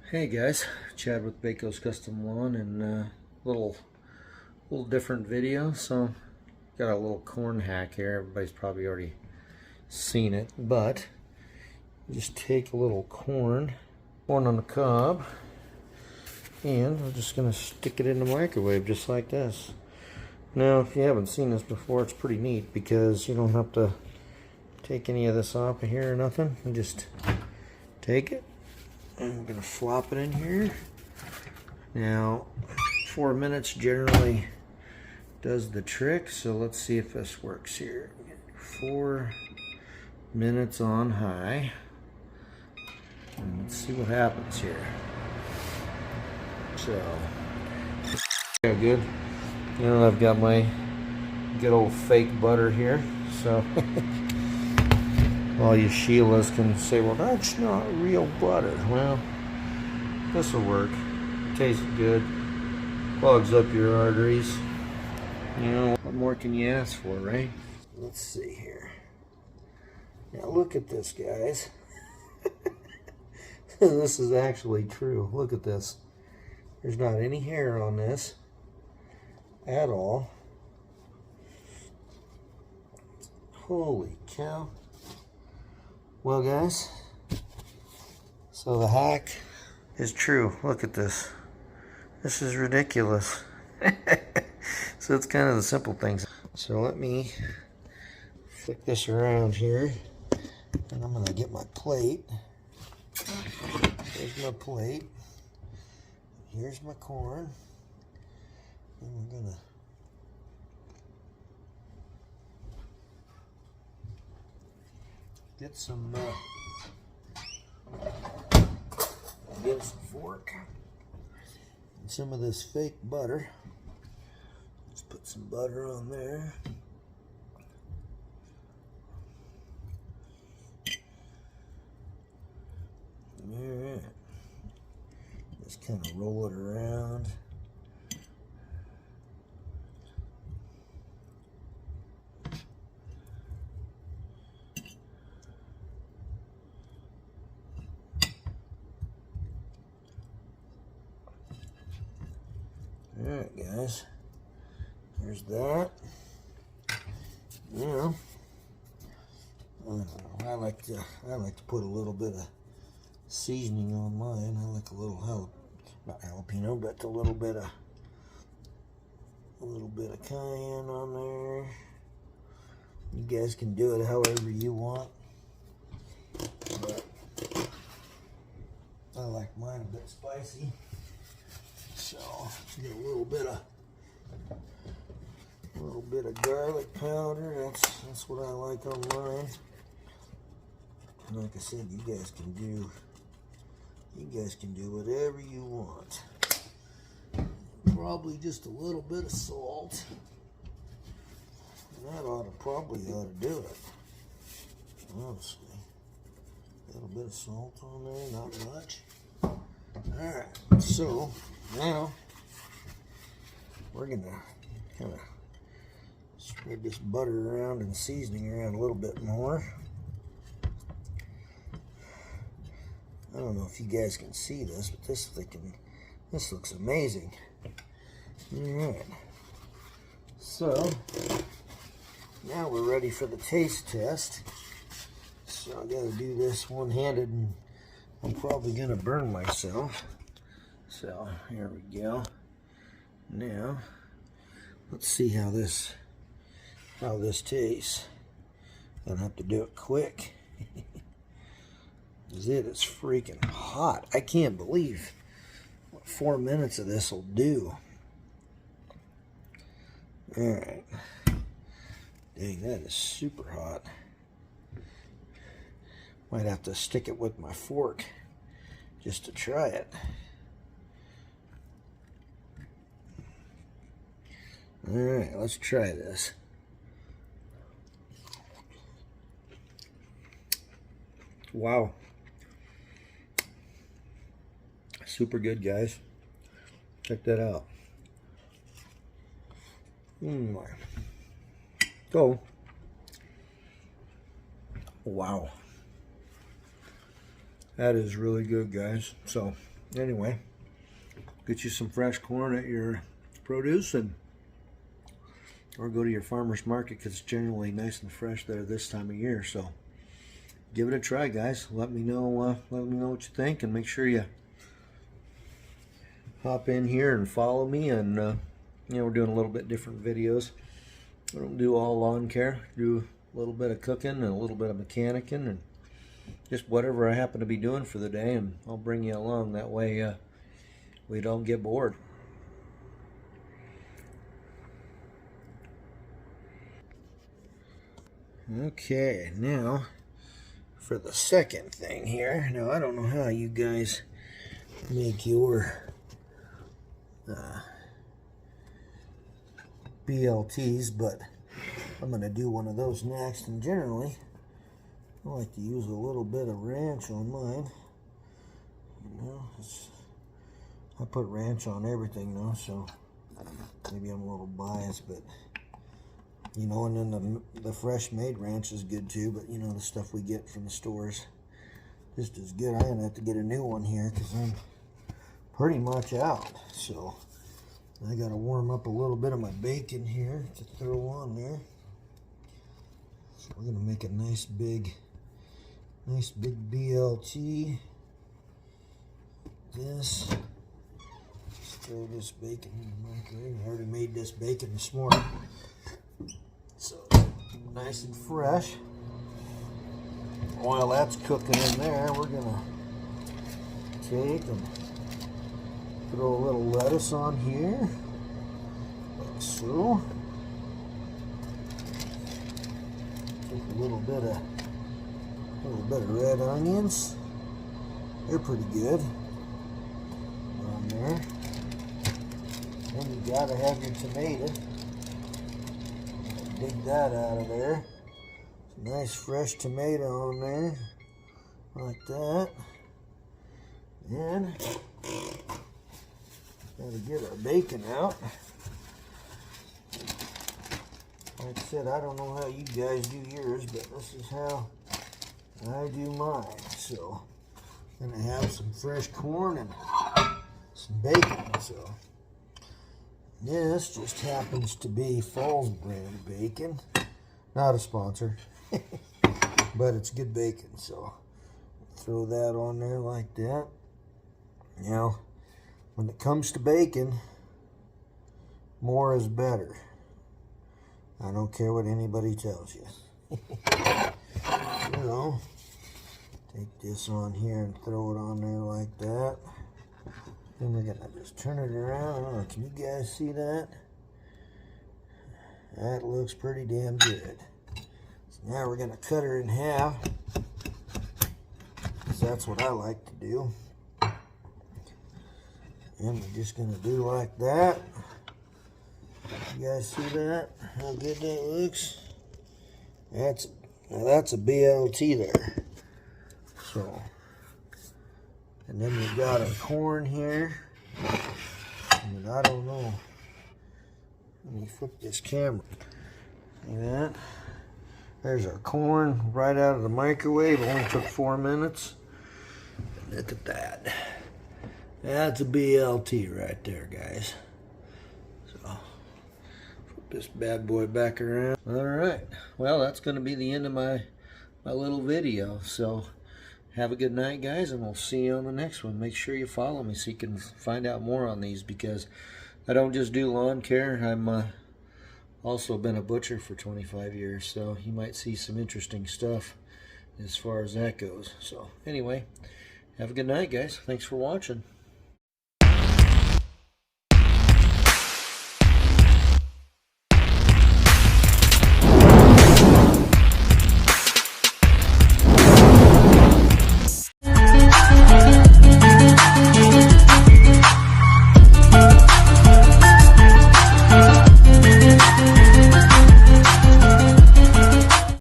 Hey guys, Chad with BAKO'S Custom Lawn, and little different video. So got a little corn hack here. Everybody's probably already seen it, but just take a little corn on the cob, and I'm just gonna stick it in the microwave just like this. Now, if you haven't seen this before, it's pretty neat because you don't have to take any of this off of here or nothing. You just take it. I'm going to flop it in here. Now, 4 minutes generally does the trick, so let's see if this works here. 4 minutes on high. And let's see what happens here. So, yeah, good. You know, I've got my good old fake butter here, so all you Sheilas can say, well, that's not real butter. Well, this will work. Tastes good. Clogs up your arteries. You know, what more can you ask for, right? Let's see here. Now look at this, guys. This is actually true. Look at this. There's not any hair on this at all. Holy cow. Well, guys, so the hack is true. Look at this. This is ridiculous. So it's kind of the simple things. So let me flick this around here, and I'm going to get my plate. Here's my plate. Here's my corn. And we're going to get some fork and some of this fake butter. Let's put some butter on there. Alright. Just kind of roll it around. Alright, guys, there's that. Now, I don't know, I like to put a little bit of seasoning on mine. I like a little not jalapeno, but a little bit of cayenne on there. You guys can do it however you want, but I like mine a bit spicy. So get a little bit of garlic powder. That's what I like on mine. And like I said, you guys can do whatever you want. Probably just a little bit of salt. And that probably ought to do it. Honestly, a little bit of salt on there, not much. Alright, so now we're gonna kind of spread this butter around and seasoning around a little bit more. I don't know if you guys can see this, but this looks amazing. Alright, so now we're ready for the taste test. So I gotta do this one-handed, and I'm probably gonna burn myself. So here we go. Now let's see how this tastes. I'm gonna have to do it quick. It is freaking hot. I can't believe what 4 minutes of this will do. Alright. Dang, that is super hot. Might have to stick it with my fork just to try it. Alright, let's try this. Wow. Super good, guys. Check that out. So, wow. That is really good, guys. So anyway, get you some fresh corn at your produce, or go to your farmer's market, because it's generally nice and fresh there this time of year. So give it a try, guys. Let me know what you think, and make sure you hop in here and follow me. And we're doing a little bit different videos. I don't do all lawn care. Do a little bit of cooking and a little bit of mechanicking, and just whatever I happen to be doing for the day, and I'll bring you along. That way we don't get bored. Okay, now for the second thing here. Now, I don't know how you guys make your BLTs, but I'm going to do one of those next. And generally, I like to use a little bit of ranch on mine. I put ranch on everything now, so maybe I'm a little biased, but and then the fresh made ranch is good too, but the stuff we get from the stores just as good. I'm gonna have to get a new one here because I'm pretty much out. So I gotta warm up a little bit of my bacon here to throw on there. So we're gonna make a nice big BLT. Just throw this bacon in the microwave. I already made this bacon this morning, so nice and fresh. While that's cooking in there, we're gonna take and throw a little lettuce on here, like so. Take a little bit of red onions. They're pretty good on there. Then you gotta have your tomato. Dig that out of there. Nice fresh tomato on there, like that. And gotta get our bacon out. Like I said, I don't know how you guys do yours, but this is how I do mine. So I'm gonna have some fresh corn and some bacon. So this just happens to be Falls brand bacon. Not a sponsor, but it's good bacon. So throw that on there like that. Now, when it comes to bacon, more is better. I don't care what anybody tells you. Take this on here and throw it on there like that. Then we're gonna just turn it around. I don't know, can you guys see that? That looks pretty damn good. So now we're gonna cut her in half, because that's what I like to do. And we're just gonna do like that. You guys see that? How good that looks? That's a BLT there. So, and then we got our corn here. And I don't know. Let me flip this camera. See that? There's our corn right out of the microwave. It only took 4 minutes. Look at that. That's a BLT right there, guys. So, flip this bad boy back around. Alright. Well, that's going to be the end of my little video. So, have a good night, guys, and we'll see you on the next one. Make sure you follow me so you can find out more on these, because I don't just do lawn care. I'm also been a butcher for 25 years, so you might see some interesting stuff as far as that goes. So anyway, have a good night, guys. Thanks for watching.